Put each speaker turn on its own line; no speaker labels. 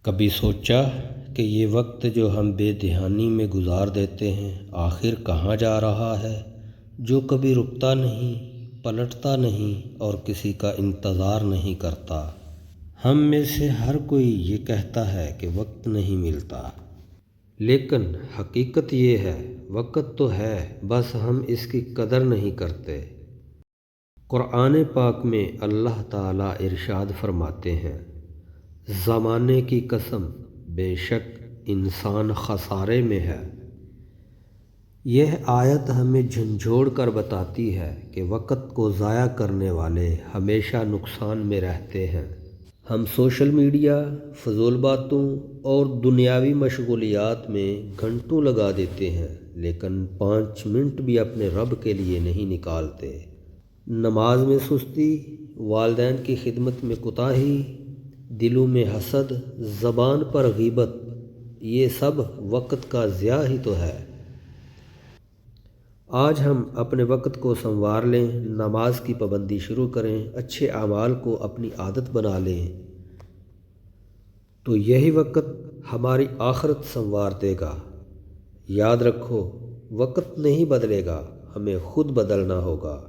کبھی سوچا کہ یہ وقت جو ہم بے دھیانی میں گزار دیتے ہیں آخر کہاں جا رہا ہے، جو کبھی رکتا نہیں، پلٹتا نہیں اور کسی کا انتظار نہیں کرتا۔ ہم میں سے ہر کوئی یہ کہتا ہے کہ وقت نہیں ملتا، لیکن حقیقت یہ ہے وقت تو ہے، بس ہم اس کی قدر نہیں کرتے۔ قرآن پاک میں اللہ تعالیٰ ارشاد فرماتے ہیں، زمانے کی قسم، بے شک انسان خسارے میں ہے۔ یہ آیت ہمیں جھنجھوڑ کر بتاتی ہے کہ وقت کو ضائع کرنے والے ہمیشہ نقصان میں رہتے ہیں۔ ہم سوشل میڈیا، فضول باتوں اور دنیاوی مشغولیات میں گھنٹوں لگا دیتے ہیں، لیکن 5 منٹ بھی اپنے رب کے لیے نہیں نکالتے۔ نماز میں سستی، والدین کی خدمت میں کوتاہی، دلوں میں حسد، زبان پر غیبت، یہ سب وقت کا ضیاع ہی تو ہے۔ آج ہم اپنے وقت کو سنوار لیں، نماز کی پابندی شروع کریں، اچھے اعمال کو اپنی عادت بنا لیں، تو یہی وقت ہماری آخرت سنوار دے گا۔ یاد رکھو، وقت نہیں بدلے گا، ہمیں خود بدلنا ہوگا۔